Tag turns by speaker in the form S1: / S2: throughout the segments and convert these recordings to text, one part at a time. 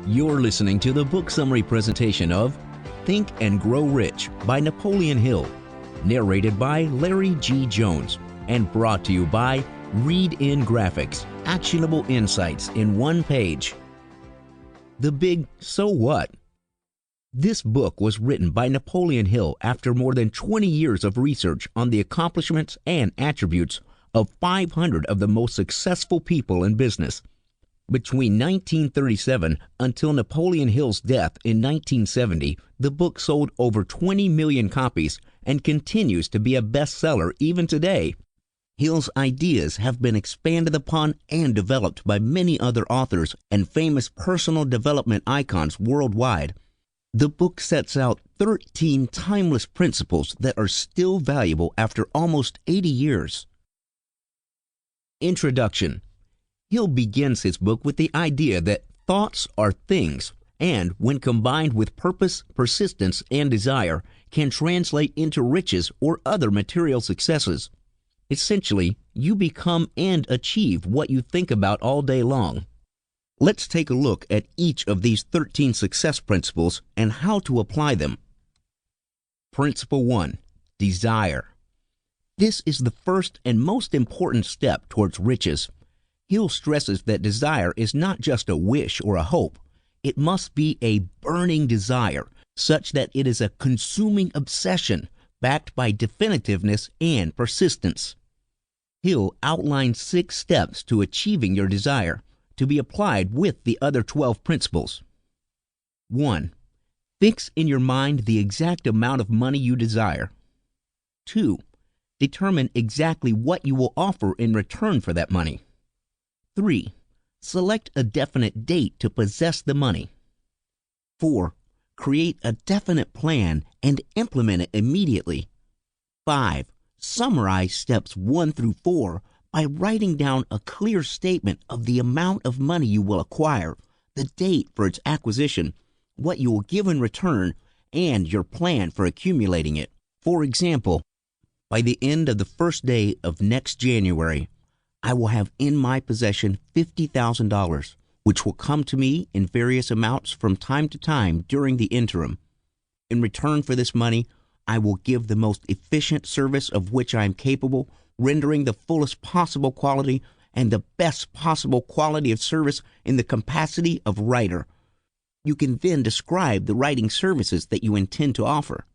S1: You're listening to the book summary presentation of Think and Grow Rich by Napoleon Hill, narrated by Larry G. Jones, and brought to you by Read In Graphics, actionable insights in one page. The Big So What? This book was written by Napoleon Hill after more than 20 years of research on the accomplishments and attributes of 500 of the most successful people in business. Between 1937 until Napoleon Hill's death in 1970, the book sold over 20 million copies and continues to be a bestseller even today. Hill's ideas have been expanded upon and developed by many other authors and famous personal development icons worldwide. The book sets out 13 timeless principles that are still valuable after almost 80 years. Introduction. Hill begins his book with the idea that thoughts are things, and when combined with purpose, persistence, and desire, can translate into riches or other material successes. Essentially, you become and achieve what you think about all day long. Let's take a look at each of these 13 success principles and how to apply them. Principle 1. Desire. This is the first and most important step towards riches. Hill stresses that desire is not just a wish or a hope. It must be a burning desire, such that it is a consuming obsession backed by definitiveness and persistence. Hill outlines 6 steps to achieving your desire, to be applied with the other 12 principles. 1. Fix in your mind the exact amount of money you desire. 2. Determine exactly what you will offer in return for that money. 3. Select a definite date to possess the money. 4. Create a definite plan and implement it immediately. 5. Summarize steps 1 through 4 by writing down a clear statement of the amount of money you will acquire, the date for its acquisition, what you will give in return, and your plan for accumulating it. For example, by the end of the first day of next January, I will have in my possession $50,000, which will come to me in various amounts from time to time during the interim. In return for this money, I will give the most efficient service of which I am capable, rendering the fullest possible quality and the best possible quality of service in the capacity of writer. You can then describe the writing services that you intend to offer.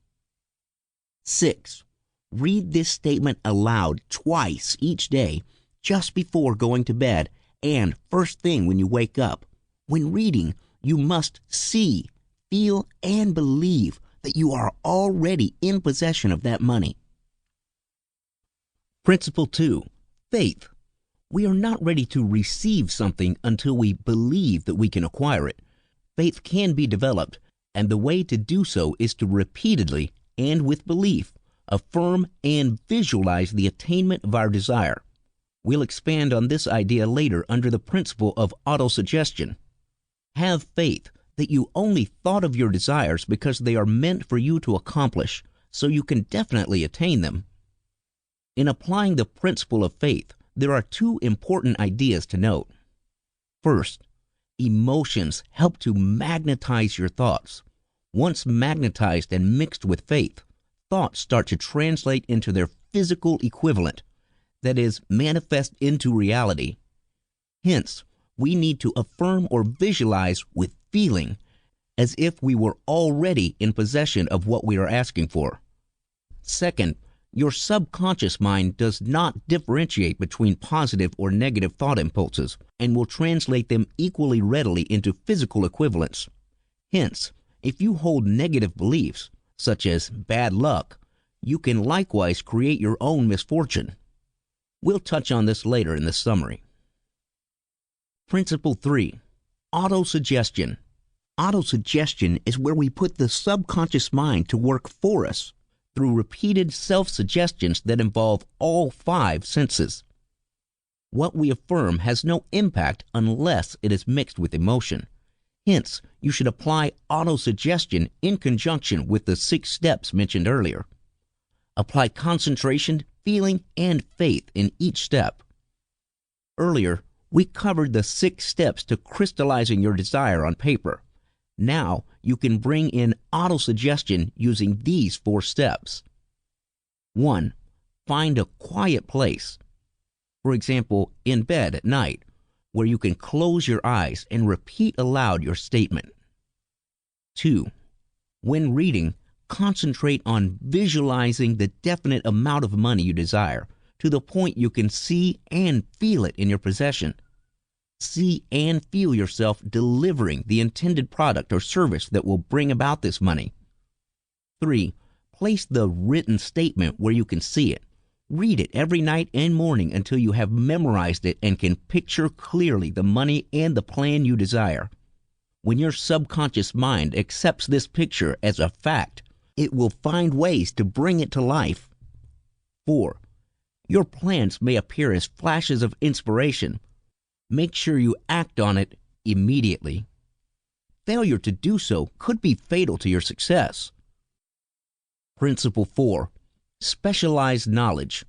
S1: 6. Read this statement aloud twice each day, just before going to bed and first thing when you wake up. When reading, you must see, feel, and believe that you are already in possession of that money. Principle 2. Faith. We are not ready to receive something until we believe that we can acquire it. Faith can be developed, and the way to do so is to repeatedly and with belief affirm and visualize the attainment of our desire. We'll expand on this idea later under the principle of autosuggestion. Have faith that you only thought of your desires because they are meant for you to accomplish, so you can definitely attain them. In applying the principle of faith, there are 2 important ideas to note. First, emotions help to magnetize your thoughts. Once magnetized and mixed with faith, thoughts start to translate into their physical equivalent, that is, manifest into reality. Hence, we need to affirm or visualize with feeling, as if we were already in possession of what we are asking for. Second, your subconscious mind does not differentiate between positive or negative thought impulses and will translate them equally readily into physical equivalents. Hence, if you hold negative beliefs, such as bad luck, you can likewise create your own misfortune. We'll touch on this later in the summary. Principle 3. Autosuggestion. Autosuggestion is where we put the subconscious mind to work for us through repeated self-suggestions that involve all 5 senses. What we affirm has no impact unless it is mixed with emotion. Hence, you should apply autosuggestion in conjunction with the 6 steps mentioned earlier. Apply concentration, feeling, and faith in each step. Earlier, we covered the 6 steps to crystallizing your desire on paper. Now you can bring in auto-suggestion using these 4 steps. 1. Find a quiet place. For example, in bed at night, where you can close your eyes and repeat aloud your statement. 2. When reading, concentrate on visualizing the definite amount of money you desire to the point you can see and feel it in your possession. See and feel yourself delivering the intended product or service that will bring about this money. 3. Place the written statement where you can see it. Read it every night and morning until you have memorized it and can picture clearly the money and the plan you desire. When your subconscious mind accepts this picture as a fact, it will find ways to bring it to life. 4. Your plans may appear as flashes of inspiration. Make sure you act on it immediately. Failure to do so could be fatal to your success. Principle 4. Specialized knowledge.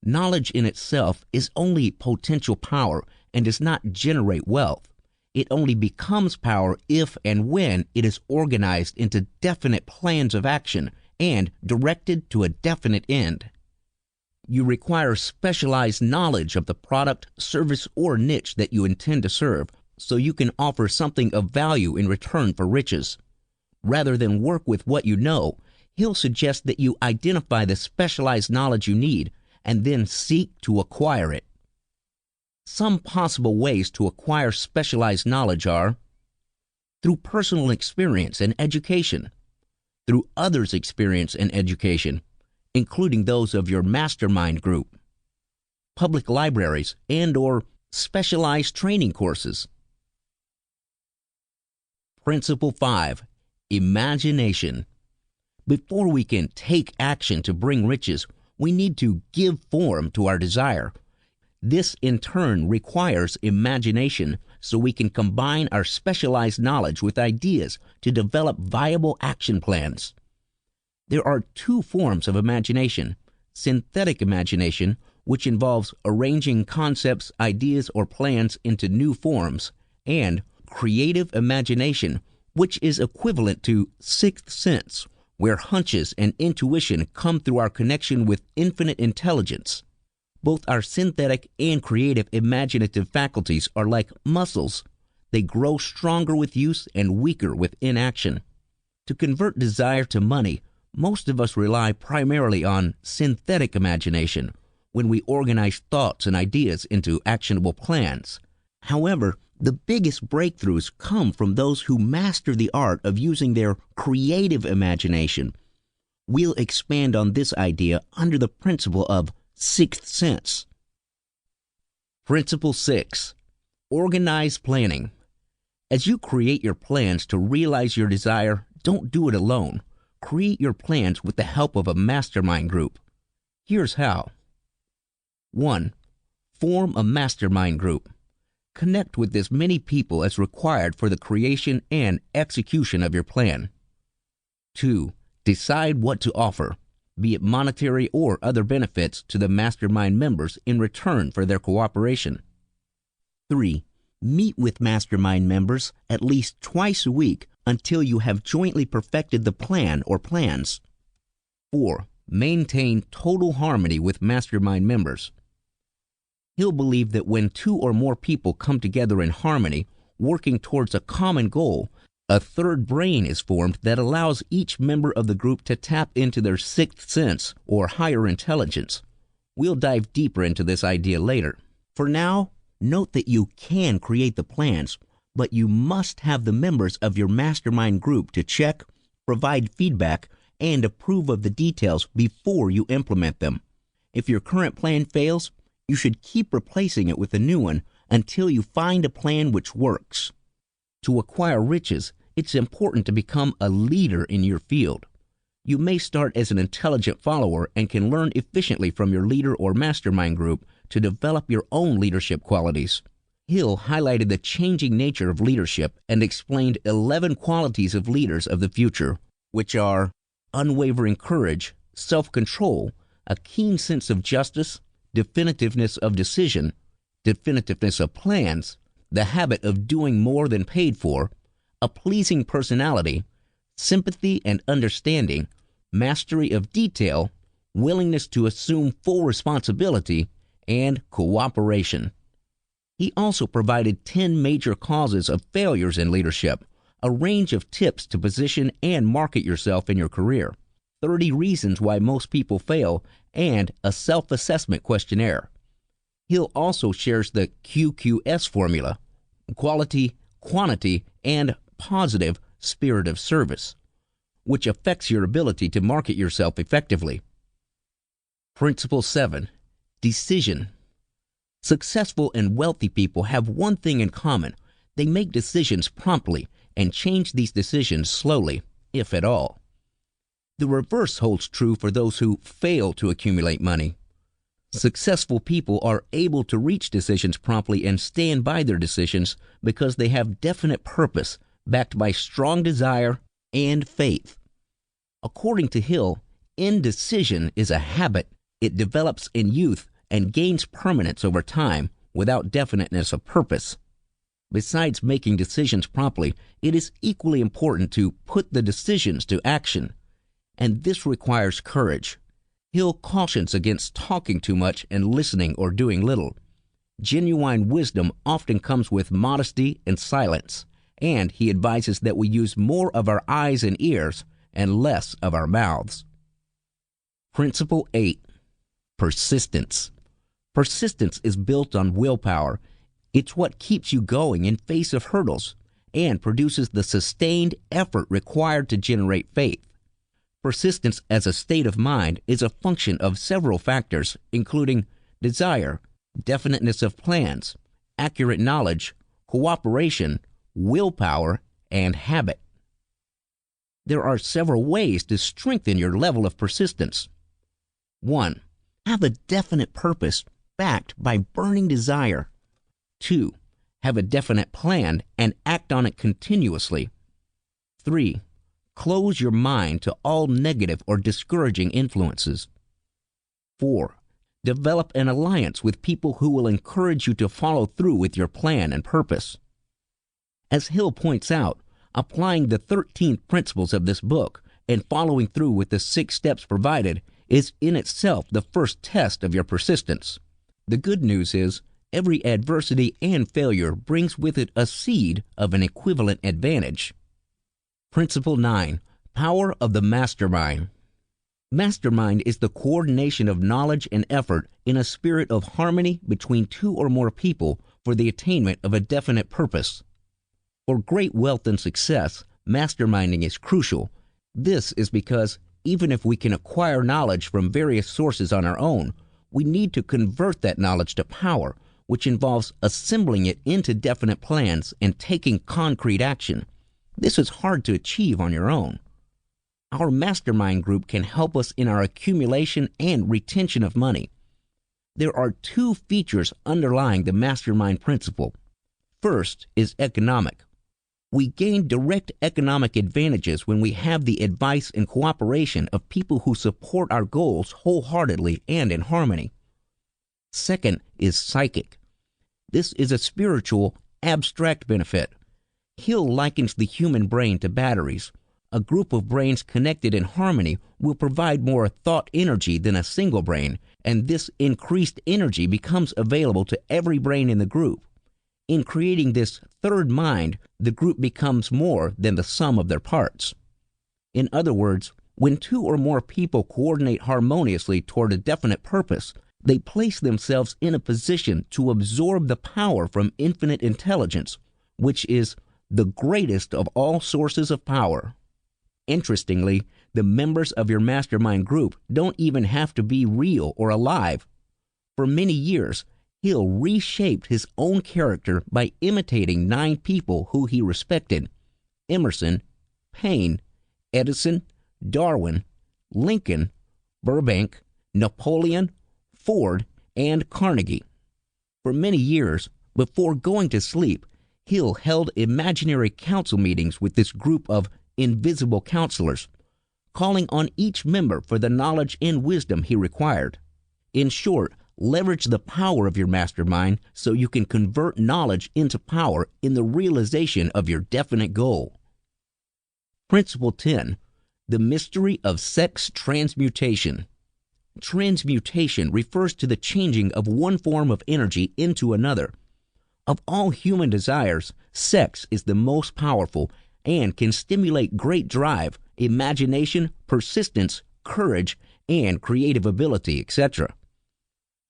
S1: Knowledge in itself is only potential power and does not generate wealth. It only becomes power if and when it is organized into definite plans of action and directed to a definite end. You require specialized knowledge of the product, service, or niche that you intend to serve so you can offer something of value in return for riches. Rather than work with what you know, he'll suggest that you identify the specialized knowledge you need and then seek to acquire it. Some possible ways to acquire specialized knowledge are through personal experience and education, through others' experience and education, including those of your mastermind group, public libraries, and/or specialized training courses. Principle 5. Imagination. Before we can take action to bring riches, we need to give form to our desire. This, in turn, requires imagination so we can combine our specialized knowledge with ideas to develop viable action plans. There are 2 forms of imagination: synthetic imagination, which involves arranging concepts, ideas, or plans into new forms, and creative imagination, which is equivalent to sixth sense, where hunches and intuition come through our connection with infinite intelligence. Both our synthetic and creative imaginative faculties are like muscles. They grow stronger with use and weaker with inaction. To convert desire to money, most of us rely primarily on synthetic imagination when we organize thoughts and ideas into actionable plans. However, the biggest breakthroughs come from those who master the art of using their creative imagination. We'll expand on this idea under the principle of sixth sense. Principle 6. Organized planning. As you create your plans to realize your desire, don't do it alone. Create your plans with the help of a mastermind group. Here's how. 1. Form a mastermind group. Connect with as many people as required for the creation and execution of your plan. 2. Decide what to offer, be it monetary or other benefits, to the mastermind members in return for their cooperation. 3. Meet with mastermind members at least twice a week until you have jointly perfected the plan or plans. 4. Maintain total harmony with mastermind members. He'll believe that when 2 or more people come together in harmony, working towards a common goal, a third brain is formed that allows each member of the group to tap into their sixth sense or higher intelligence. We'll dive deeper into this idea later. For now, note that you can create the plans, but you must have the members of your mastermind group to check, provide feedback, and approve of the details before you implement them. If your current plan fails, you should keep replacing it with a new one until you find a plan which works. To acquire riches, it's important to become a leader in your field. You may start as an intelligent follower and can learn efficiently from your leader or mastermind group to develop your own leadership qualities. Hill highlighted the changing nature of leadership and explained 11 qualities of leaders of the future, which are unwavering courage, self-control, a keen sense of justice, definitiveness of decision, definitiveness of plans, the habit of doing more than paid for, a pleasing personality, sympathy and understanding, mastery of detail, willingness to assume full responsibility, and cooperation. He also provided 10 major causes of failures in leadership, a range of tips to position and market yourself in your career, 30 reasons why most people fail, and a self-assessment questionnaire. Hill also shares the QQS formula: quality, quantity, and positive spirit of service, which affects your ability to market yourself effectively. Principle 7. Decision. Successful and wealthy people have one thing in common: they make decisions promptly and change these decisions slowly, if at all. The reverse holds true for those who fail to accumulate money. Successful people are able to reach decisions promptly and stand by their decisions because they have definite purpose, backed by strong desire and faith. According to Hill, indecision is a habit. It develops in youth and gains permanence over time without definiteness of purpose. Besides making decisions promptly, it is equally important to put the decisions to action, and this requires courage. Hill cautions against talking too much and listening or doing little. Genuine wisdom often comes with modesty and silence, and he advises that we use more of our eyes and ears and less of our mouths. Principle 8. Persistence. Persistence is built on willpower. It's what keeps you going in face of hurdles and produces the sustained effort required to generate faith. Persistence as a state of mind is a function of several factors, including desire, definiteness of plans, accurate knowledge, cooperation, willpower, and habit. There are several ways to strengthen your level of persistence. 1. Have a definite purpose backed by burning desire. 2. Have a definite plan and act on it continuously. 3. Close your mind to all negative or discouraging influences. 4. Develop an alliance with people who will encourage you to follow through with your plan and purpose. As Hill points out, applying the 13 principles of this book and following through with the 6 steps provided is in itself the first test of your persistence. The good news is, every adversity and failure brings with it a seed of an equivalent advantage. Principle 9. Power of the mastermind. Mastermind is the coordination of knowledge and effort in a spirit of harmony between 2 or more people for the attainment of a definite purpose. For great wealth and success, masterminding is crucial. This is because even if we can acquire knowledge from various sources on our own, we need to convert that knowledge to power, which involves assembling it into definite plans and taking concrete action. This is hard to achieve on your own. Our mastermind group can help us in our accumulation and retention of money. There are 2 features underlying the mastermind principle. First is economic. We gain direct economic advantages when we have the advice and cooperation of people who support our goals wholeheartedly and in harmony. Second is psychic. This is a spiritual, abstract benefit. Hill likens the human brain to batteries. A group of brains connected in harmony will provide more thought energy than a single brain, and this increased energy becomes available to every brain in the group. In creating this third mind, the group becomes more than the sum of their parts. In other words, when 2 or more people coordinate harmoniously toward a definite purpose, they place themselves in a position to absorb the power from infinite intelligence, which is the greatest of all sources of power. Interestingly, the members of your mastermind group don't even have to be real or alive. For many years, Hill reshaped his own character by imitating 9 people who he respected: Emerson, Paine, Edison, Darwin, Lincoln, Burbank, Napoleon, Ford, and Carnegie. For many years, before going to sleep, Hill held imaginary council meetings with this group of invisible counselors, calling on each member for the knowledge and wisdom he required. In short, Leverage the power of your mastermind so you can convert knowledge into power in the realization of your definite goal. Principle 10. The mystery of sex transmutation. Transmutation refers to the changing of one form of energy into another. Of all human desires, sex is the most powerful and can stimulate great drive, imagination, persistence, courage, and creative ability, etc.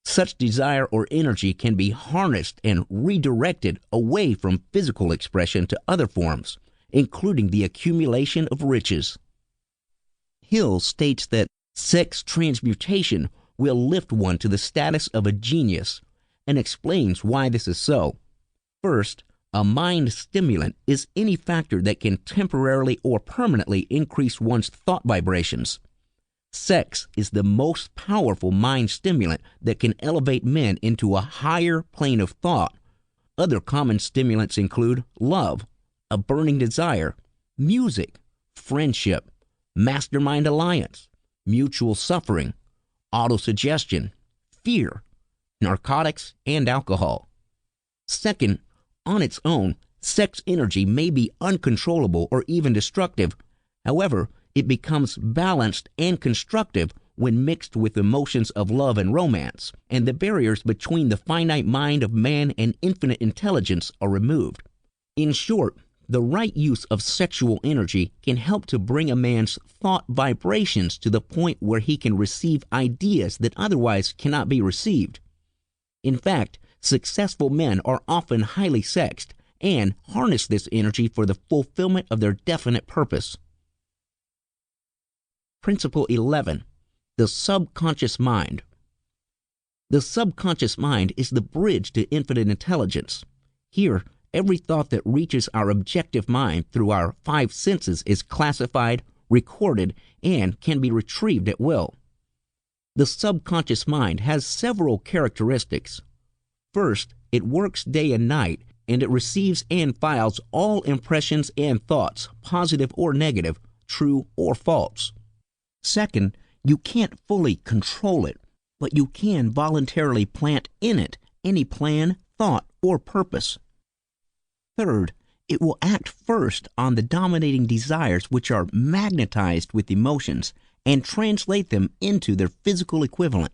S1: Such desire or energy can be harnessed and redirected away from physical expression to other forms, including the accumulation of riches. Hill states that sex transmutation will lift one to the status of a genius, and explains why this is so. First, a mind stimulant is any factor that can temporarily or permanently increase one's thought vibrations. Sex is the most powerful mind stimulant that can elevate men into a higher plane of thought. Other common stimulants include love, a burning desire, music, friendship, mastermind alliance, mutual suffering, autosuggestion, fear, narcotics, and alcohol. Second, on its own, sex energy may be uncontrollable or even destructive. However, it becomes balanced and constructive when mixed with emotions of love and romance, and the barriers between the finite mind of man and infinite intelligence are removed. In short, the right use of sexual energy can help to bring a man's thought vibrations to the point where he can receive ideas that otherwise cannot be received. In fact, successful men are often highly sexed and harness this energy for the fulfillment of their definite purpose. Principle 11. The subconscious mind. The subconscious mind is the bridge to infinite intelligence. Here, every thought that reaches our objective mind through our five senses is classified, recorded, and can be retrieved at will. The subconscious mind has several characteristics. First, it works day and night, and it receives and files all impressions and thoughts, positive or negative, true or false. Second, you can't fully control it, but you can voluntarily plant in it any plan, thought, or purpose. Third, it will act first on the dominating desires which are magnetized with emotions and translate them into their physical equivalent.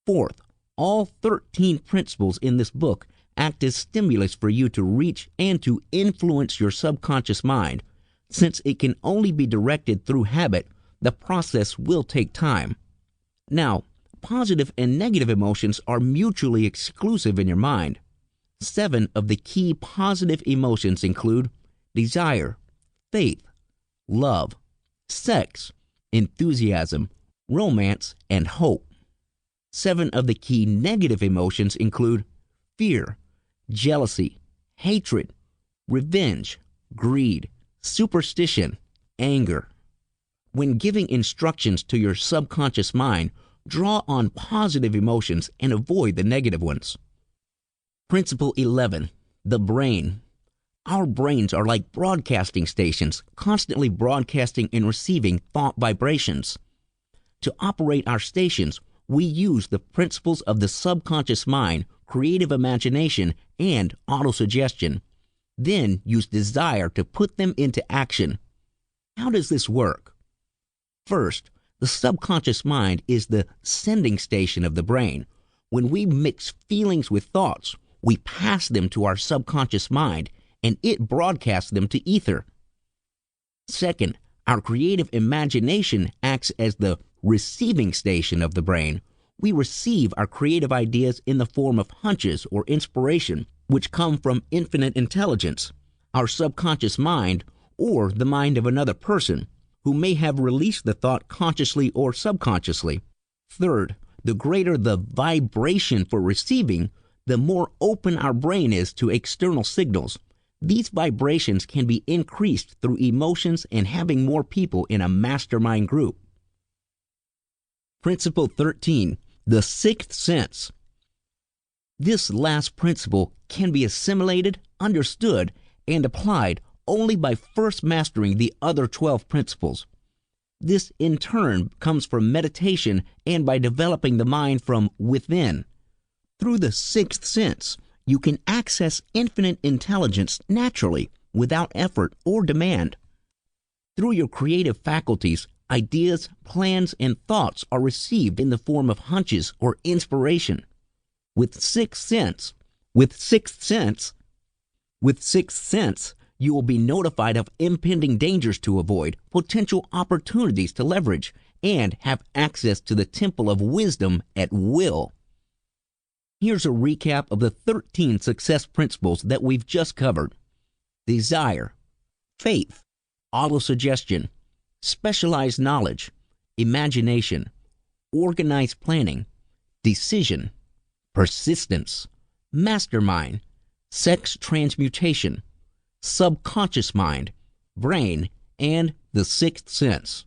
S1: Fourth, all 13 principles in this book act as stimulus for you to reach and to influence your subconscious mind. Since it can only be directed through habit, the process will take time. Now, positive and negative emotions are mutually exclusive in your mind. 7 of the key positive emotions include desire, faith, love, sex, enthusiasm, romance, and hope. 7 of the key negative emotions include fear, jealousy, hatred, revenge, greed, superstition, anger. When giving instructions to your subconscious mind, draw on positive emotions and avoid the negative ones. Principle 11. The brain. Our brains are like broadcasting stations, constantly broadcasting and receiving thought vibrations. To operate our stations, we use the principles of the subconscious mind, creative imagination, and autosuggestion. Then use desire to put them into action. How does this work? First, the subconscious mind is the sending station of the brain. When we mix feelings with thoughts, we pass them to our subconscious mind, and it broadcasts them to ether. Second, our creative imagination acts as the receiving station of the brain. We receive our creative ideas in the form of hunches or inspiration, which come from infinite intelligence, our subconscious mind, or the mind of another person, who may have released the thought consciously or subconsciously. Third, the greater the vibration for receiving, the more open our brain is to external signals. These vibrations can be increased through emotions and having more people in a mastermind group. Principle 13. The sixth sense. This last principle can be assimilated, understood, and applied only by first mastering the other 12 principles. This in turn comes from meditation and by developing the mind from within. Through the sixth sense, you can access infinite intelligence naturally, without effort or demand. Through your creative faculties, ideas, plans, and thoughts are received in the form of hunches or inspiration. With sixth sense, you will be notified of impending dangers to avoid, potential opportunities to leverage, and have access to the temple of wisdom at will. Here's a recap of the 13 success principles that we've just covered. Desire, faith, autosuggestion, specialized knowledge, imagination, organized planning, decision, persistence, mastermind, sex transmutation, subconscious mind, brain, and the sixth sense.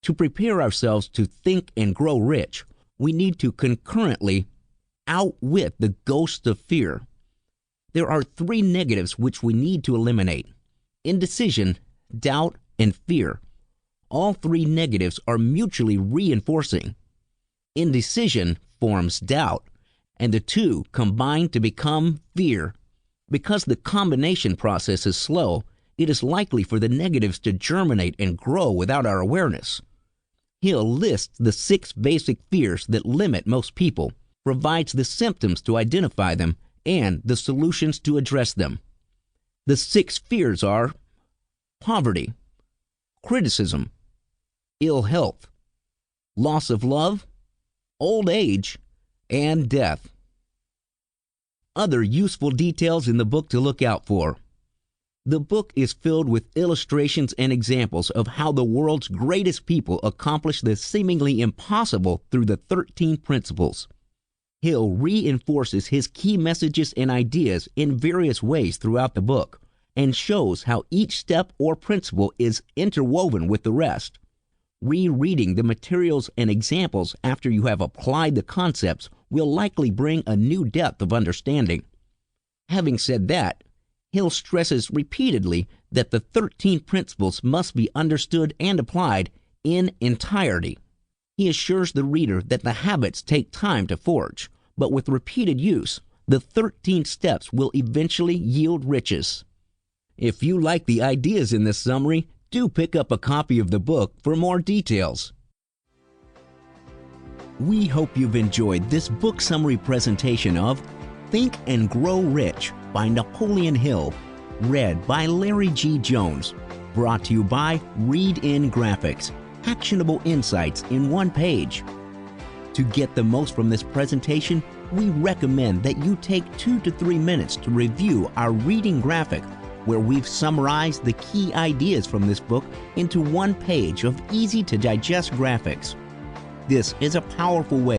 S1: To prepare ourselves to think and grow rich, we need to concurrently outwit the ghosts of fear. There are 3 negatives which we need to eliminate: indecision, doubt, and fear. All 3 negatives are mutually reinforcing. Indecision forms doubt, and the two combine to become fear. Because the combination process is slow, it is likely for the negatives to germinate and grow without our awareness. Hill lists the 6 basic fears that limit most people, provides the symptoms to identify them, and the solutions to address them. The 6 fears are poverty, criticism, ill health, loss of love, old age, and death. Other useful details in the book to look out for. The book is filled with illustrations and examples of how the world's greatest people accomplish the seemingly impossible through the 13 principles. Hill reinforces his key messages and ideas in various ways throughout the book and shows how each step or principle is interwoven with the rest. Rereading the materials and examples after you have applied the concepts will likely bring a new depth of understanding. Having said that, Hill stresses repeatedly that the 13 principles must be understood and applied in entirety. He assures the reader that the habits take time to forge, but with repeated use, the 13 steps will eventually yield riches. If you like the ideas in this summary, do pick up a copy of the book for more details. We hope you've enjoyed this book summary presentation of Think and Grow Rich by Napoleon Hill, read by Larry G. Jones, brought to you by Read In Graphics, actionable insights in one page. To get the most from this presentation, we recommend that you take 2 to 3 minutes to review our reading graphic, where we've summarized the key ideas from this book into one page of easy-to-digest graphics. This is a powerful way